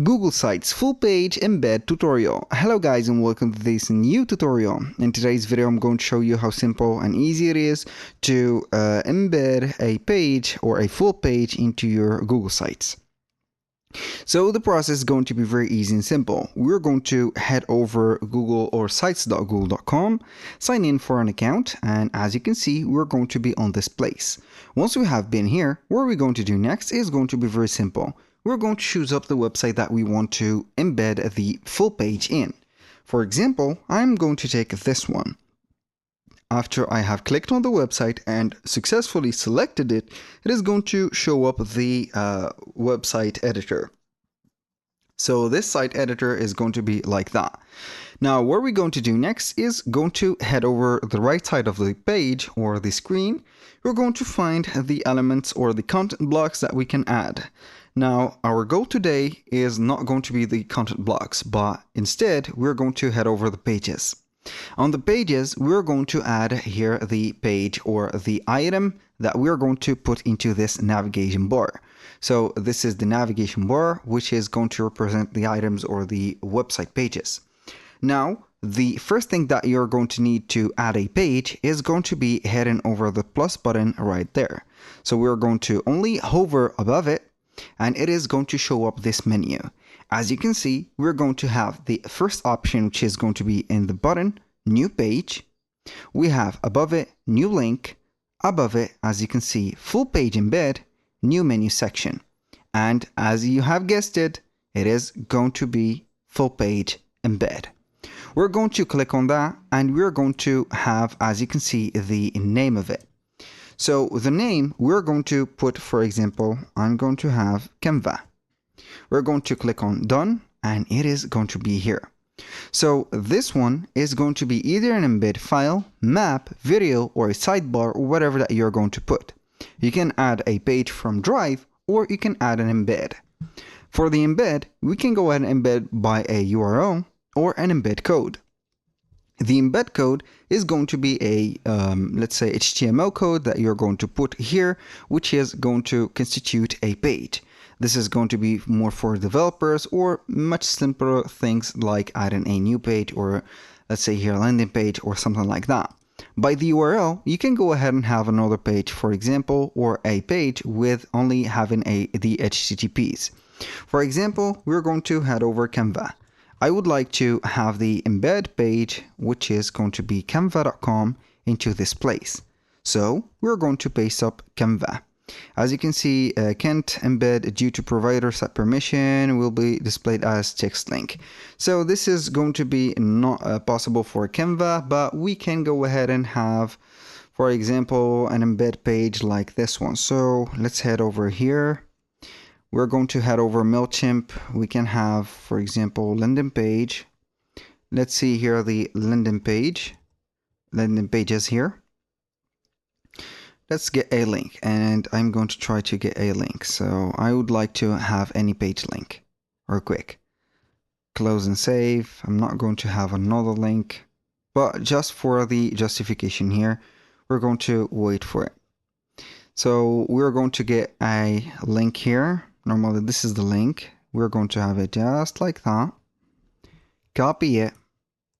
Google Sites full page embed tutorial. Hello guys and welcome to this new tutorial. In today's video I'm going to show you how simple and easy it is to embed a page or a full page into your Google Sites. So the process is going to be very easy and simple. We're going to head over Google or sites.google.com, sign in for an account, and as you can see, we're going to be on this place. Once we have been here, what we're going to do next is going to be very simple. We're going to choose up the website that we want to embed the full page in. For example, I'm going to take this one. After I have clicked on the website and successfully selected it, it is going to show up the website editor. So this site editor is going to be like that. Now what we're going to do next is going to head over the right side of the page or the screen. We're going to find the elements or the content blocks that we can add. Now our goal today is not going to be the content blocks, but instead we're going to head over the pages. On the pages, we're going to add here the page or the item that we're going to put into this navigation bar. So this is the navigation bar, which is going to represent the items or the website pages. Now, the first thing that you're going to need to add a page is going to be heading over the plus button right there. So we're going to only hover above it, and it is going to show up this menu. As you can see, we're going to have the first option, which is going to be in the button, new page. We have above it, new link. Above it, as you can see, full page embed, new menu section. And as you have guessed it, it is going to be full page embed. We're going to click on that and we're going to have, as you can see, the name of it. So the name we're going to put, for example, I'm going to have Canva. We're going to click on done and it is going to be here. So this one is going to be either an embed file, map, video, or a sidebar, or whatever that you're going to put. You can add a page from Drive or you can add an embed. For the embed, we can go ahead and embed by a URL or an embed code. The embed code is going to be a, let's say, HTML code that you're going to put here, which is going to constitute a page. This is going to be more for developers or much simpler things like adding a new page or let's say here a landing page or something like that. By the URL, you can go ahead and have another page, for example, or a page with only having the HTTPs. For example, we're going to head over Canva. I would like to have the embed page, which is going to be canva.com, into this place. So we're going to paste up Canva. As you can see, can't embed due to provider set permission will be displayed as text link. So this is going to be not possible for Canva, but we can go ahead and have, for example, an embed page like this one. So let's head over here. We're going to head over MailChimp. We can have, for example, landing page. Let's see here the landing pages here. Let's get a link, and I'm going to try to get a link. So I would like to have any page link or quick. Close and save. I'm not going to have another link, but just for the justification here, we're going to wait for it. So we're going to get a link here. Normally this is the link. We're going to have it just like that. Copy it,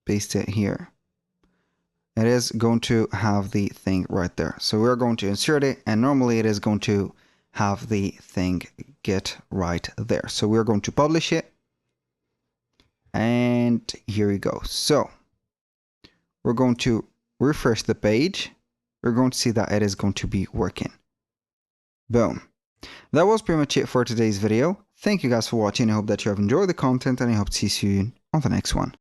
paste it here. It is going to have the thing right there. So we're going to insert it, and normally it is going to have the thing get right there. So we're going to publish it, and here we go. So we're going to refresh the page. We're going to see that it is going to be working. Boom. That was pretty much it for today's video. Thank you guys for watching. I hope that you have enjoyed the content, and I hope to see you soon on the next one.